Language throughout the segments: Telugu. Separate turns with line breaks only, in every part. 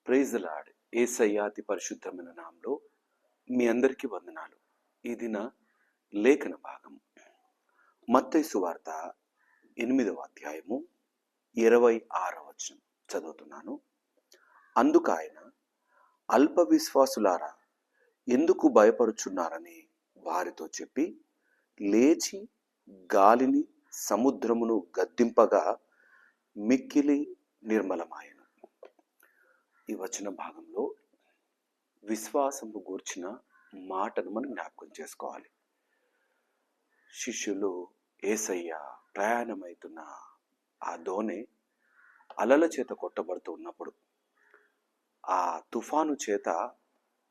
Praise the lord. యేసయ్య అతి పరిశుద్ధమైన నామములో మీ అందరికీ వందనాలు. ఈ దిన లేఖన భాగం మత్తయి సువార్త 8వ అధ్యాయము 26వ వచనం చదువుతున్నాను. అందుకు ఆయన, అల్ప విశ్వాసులారా, ఎందుకు భయపడుచున్నారని వారితో చెప్పి, లేచి గాలిని సముద్రమును గద్దింపగా మిక్కిలి నిర్మలమాయెను. ఈ వచన భాగంలో విశ్వాసము గూర్చిన మాటను మనం జ్ఞాపకం చేసుకోవాలి. శిష్యులు యేసయ్య ప్రయాణమవుతున్న ఆ దోణి అలల చేత కొట్టబడుతూ ఉన్నప్పుడు, ఆ తుఫాను చేత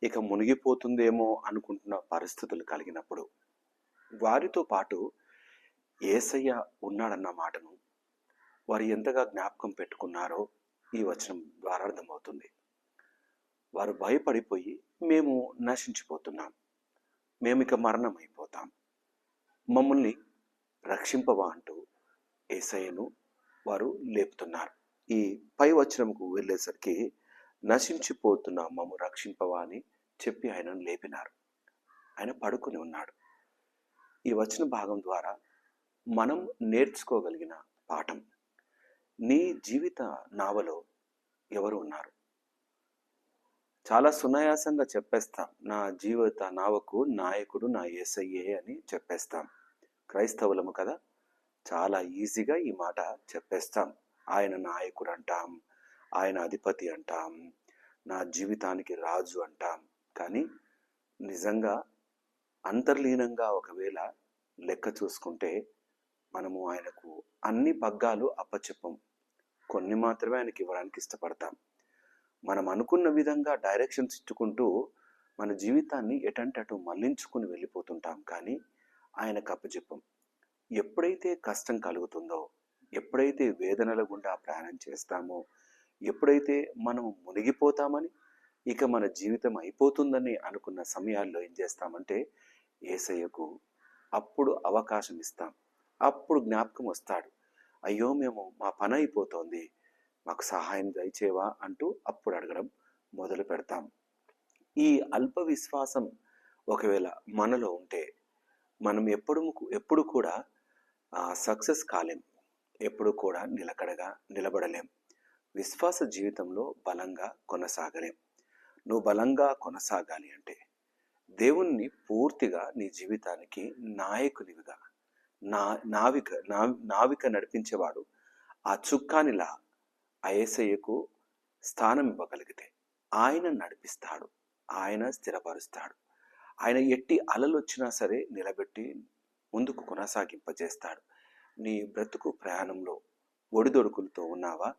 ఇక మునిగిపోతుందేమో అనుకుంటున్న పరిస్థితులు కలిగినప్పుడు, వారితో పాటు యేసయ్య ఉన్నాడన్న మాటను వారు ఎంతగా జ్ఞాపకం పెట్టుకున్నారో ఈ వచనం ద్వారా అర్థమవుతుంది. వారు భయపడిపోయి, మేము నశించిపోతున్నాం, మేము ఇక మరణం అయిపోతాం, మమ్మల్ని రక్షింపవా అంటూ యేసయ్యను వారు లేపుతున్నారు. ఈ పై వచనంకు వెళ్ళేసరికి నశించిపోతున్న మమ్ము రక్షింపవా అని చెప్పి ఆయనను లేపినారు. ఆయన పడుకుని ఉన్నాడు. ఈ వచన భాగం ద్వారా మనం నేర్చుకోగలిగిన పాఠం, నీ జీవిత నావలో ఎవరు ఉన్నారు? చాలా సునాయాసంగా చెప్పేస్తాం, నా జీవిత నావకు నాయకుడు నా యేసయ్యే అని చెప్పేస్తాం. క్రైస్తవులము కదా, చాలా ఈజీగా ఈ మాట చెప్పేస్తాం. ఆయన నాయకుడు అంటాం, ఆయన అధిపతి అంటాం, నా జీవితానికి రాజు అంటాం. కానీ నిజంగా అంతర్లీనంగా ఒకవేళ లెక్క చూసుకుంటే మనము ఆయనకు అన్ని పగ్గాలు అప్పచెప్పం, కొన్ని మాత్రమే ఆయనకి ఇవ్వడానికి ఇష్టపడతాం. మనం అనుకున్న విధంగా డైరెక్షన్స్ ఇచ్చుకుంటూ మన జీవితాన్ని ఎటంటే అటు మళ్లించుకుని వెళ్ళిపోతుంటాం, కానీ ఆయనకు అప్పచెప్పం. ఎప్పుడైతే కష్టం కలుగుతుందో, ఎప్పుడైతే వేదనల గుండా ప్రయాణం చేస్తామో, ఎప్పుడైతే మనం మునిగిపోతామని, ఇక మన జీవితం అయిపోతుందని అనుకున్న సమయాల్లో ఏం చేస్తామంటే యేసయ్యకు అప్పుడు అవకాశం ఇస్తాం. అప్పుడు జ్ఞాపకం వస్తాడు, అయ్యో మేము మా పని అయిపోతోంది, మాకు సహాయం దయచేవా అంటూ అప్పుడు అడగడం మొదలు పెడతాం. ఈ అల్ప విశ్వాసం ఒకవేళ మనలో ఉంటే మనం ఎప్పుడు కూడా సక్సెస్ కాలేం, ఎప్పుడు కూడా నిలకడగా నిలబడలేం, విశ్వాస జీవితంలో బలంగా కొనసాగలేం. నువ్వు బలంగా కొనసాగాలి అంటే దేవుణ్ణి పూర్తిగా నీ జీవితానికి నాయకునివిగా, నావిక నడిపించేవాడు ఆ చుక్కానిలా ఆ యేసయ్యకు స్థానం ఇవ్వగలిగితే ఆయన నడిపిస్తాడు, ఆయన స్థిరపరుస్తాడు. ఆయన ఎట్టి అలలు వచ్చినా సరే నిలబెట్టి ముందుకు కొనసాగింపజేస్తాడు. నీ బ్రతుకు ప్రయాణంలో ఒడిదొడుకులతో ఉన్నావా?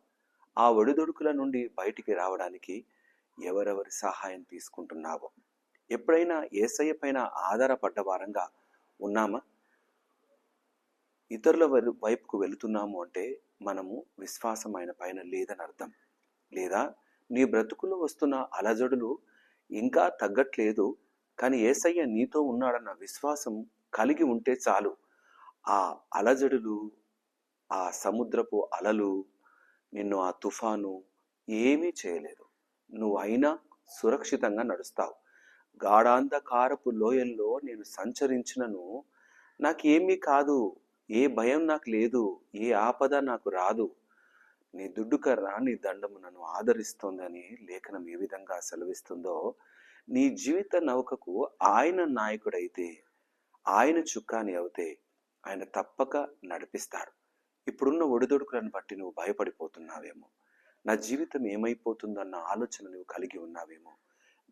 ఆ ఒడిదొడుకుల నుండి బయటికి రావడానికి ఎవరెవరి సహాయం తీసుకుంటున్నావో, ఎప్పుడైనా యేసయ్య పైన ఆధారపడ్డ వారంగా ఉన్నామా? ఇతరుల వైపుకు వెళుతున్నాము అంటే మనము విశ్వాసం ఆయన పైన లేదని అర్థం. లేదా నీ బ్రతుకులో వస్తున్న అలజడులు ఇంకా తగ్గట్లేదు, కానీ యేసయ్య నీతో ఉన్నాడన్న విశ్వాసం కలిగి ఉంటే చాలు. ఆ అలజడులు, ఆ సముద్రపు అలలు, నిన్ను ఆ తుఫాను ఏమీ చేయలేదు. నువ్వు అయినా సురక్షితంగా నడుస్తావు. గాఢాంధకారపు లోయల్లో నేను సంచరించినను నాకేమీ కాదు, ఏ భయం నాకు లేదు, ఏ ఆపద నాకు రాదు, నీ దుడ్డుకర్ర నీ దండము నన్ను ఆదరిస్తోందని లేఖనం ఏ విధంగా సెలవిస్తుందో, నీ జీవిత నౌకకు ఆయన నాయకుడైతే, ఆయన చుక్కాని అవుతే ఆయన తప్పక నడిపిస్తాడు. ఇప్పుడున్న ఒడిదొడుకులను బట్టి నువ్వు భయపడిపోతున్నావేమో, నా జీవితం ఏమైపోతుందన్న ఆలోచన నువ్వు కలిగి ఉన్నావేమో,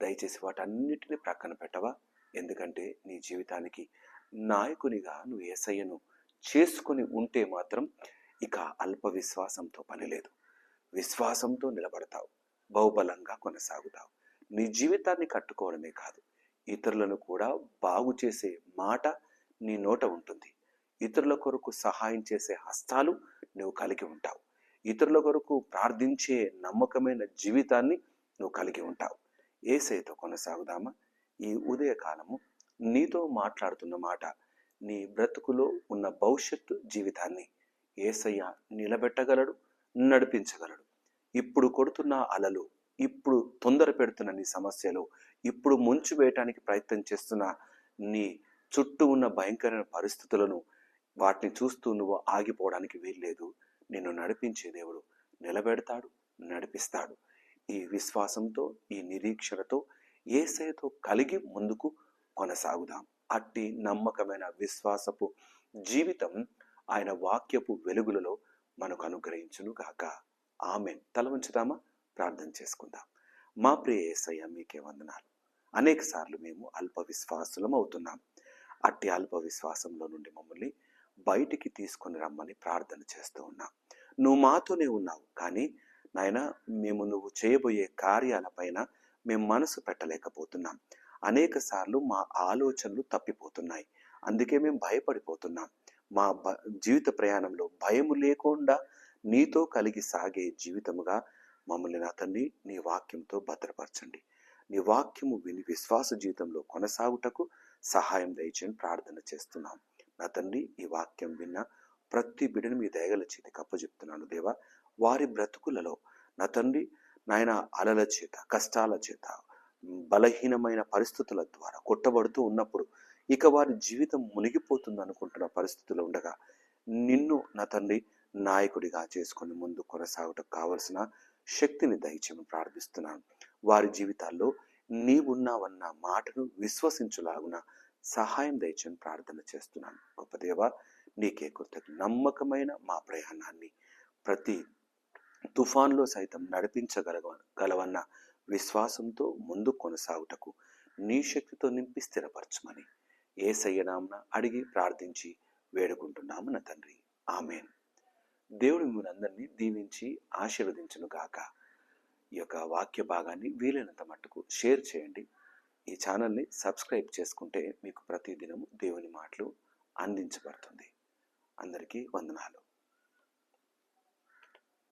దయచేసి వాటన్నిటిని ప్రక్కన పెట్టవా? ఎందుకంటే నీ జీవితానికి నాయకునిగా నువ్వు యేసయ్యను చేసుకొని ఉంటే మాత్రం ఇక అల్ప విశ్వాసంతో పని లేదు. విశ్వాసంతో నిలబడతావు, బహుబలంగా కొనసాగుతావు. నీ జీవితాన్ని కట్టుకోవడమే కాదు, ఇతరులను కూడా బాగు చేసే మాట నీ నోట ఉంటుంది. ఇతరుల కొరకు సహాయం చేసే హస్తాలు నువ్వు కలిగి ఉంటావు. ఇతరుల కొరకు ప్రార్థించే నమ్మకమైన జీవితాన్ని నువ్వు కలిగి ఉంటావు. యేసయ్యతో కొనసాగుదామా? ఈ ఉదయకాలము నీతో మాట్లాడుతున్న మాట, నీ బ్రతుకులో ఉన్న భవిష్యత్తు జీవితాన్ని యేసయ్య నిలబెట్టగలడు, నడిపించగలడు. ఇప్పుడు కొడుతున్న అలలు ఇప్పుడు తొందర పెడుతున్న నీ సమస్యలు, ఇప్పుడు ముంచి వేయటానికి ప్రయత్నం చేస్తున్న నీ చుట్టూ ఉన్న భయంకరమైన పరిస్థితులను, వాటిని చూస్తూ నువ్వు ఆగిపోవడానికి వీల్లేదు. నిన్ను నడిపించే దేవుడు నిలబెడతాడు, నడిపిస్తాడు. ఈ విశ్వాసంతో, ఈ నిరీక్షణతో, యేసయ్యతో కలిగి ముందుకు కొనసాగుదాం. అట్టి నమ్మకమైన విశ్వాసపు జీవితం ఆయన వాక్యపు వెలుగులలో మనకు అనుగ్రహించును గాక. ఆమేన్. తల వంచుదామా? ప్రార్థన చేసుకుందాం. మా ప్రియ యేసయ్య, మీకే వందనాలు. అనేక సార్లు మేము అల్ప విశ్వాసులం అవుతున్నాం. అట్టి అల్ప విశ్వాసంలో నుండి మమ్మల్ని బయటికి తీసుకొని రమ్మని ప్రార్థన చేస్తూ ఉన్నాం. నువ్వు మాతోనే ఉన్నావు, కానీ నాయన మేము నువ్వు చేయబోయే కార్యాలపైన మేము మనసు పెట్టలేకపోతున్నాం. అనేక సార్లు మా ఆలోచనలు తప్పిపోతున్నాయి. అందుకే మేము భయపడిపోతున్నాం. మా జీవిత ప్రయాణంలో భయము లేకుండా నీతో కలిగి సాగే జీవితముగా మమ్మల్ని నా తండ్రి నీ వాక్యంతో భద్రపరచండి. నీ వాక్యము విని విశ్వాస జీవితంలో కొనసాగుటకు సహాయం దయచేయని ప్రార్థన చేస్తున్నాం. నా తండ్రి, ఈ వాక్యం విన్న ప్రతి బిడ్డను మీ దయగల చేతికి అప్పచెప్తున్నాను దేవా. వారి బ్రతుకులలో నా తండ్రి నాయన అలల చేత, కష్టాల చేత, బలహీనమైన పరిస్థితుల ద్వారా కొట్టబడుతూ ఉన్నప్పుడు ఇక వారి జీవితం మునిగిపోతుంది అనుకుంటున్న పరిస్థితులు ఉండగా నిన్ను నా తండ్రి నాయకుడిగా చేసుకొని ముందు కొనసాగటకు కావలసిన శక్తిని దయచేయమని ప్రార్థిస్తున్నాను. వారి జీవితాల్లో నీవున్నావన్న మాటను విశ్వసించులాగున సహాయం దయచేయని ప్రార్థన చేస్తున్నాను. గొప్ప దేవా, నీకే కృతజ్ఞతలు. నమ్మకమైన మా ప్రయాణాన్ని ప్రతి తుఫాన్లో సైతం నడిపించగలవన్న విశ్వాసంతో ముందు కొనసాగుటకు నీ శక్తితో నింపి స్థిరపరచమని యేసయ్య నామమున అడిగి ప్రార్థించి వేడుకుంటున్నాము నా తండ్రి. ఆమేన్. దేవుడు మిమ్మల్ని అందరినీ దీవించి ఆశీర్వదించును గాక. ఈ యొక్క వాక్య భాగాన్ని వీలైనంత మట్టుకు షేర్ చేయండి. ఈ ఛానల్ని సబ్స్క్రైబ్ చేసుకుంటే మీకు ప్రతిదినము దేవుని మాటలు అందించబడుతుంది. అందరికీ వందనాలు.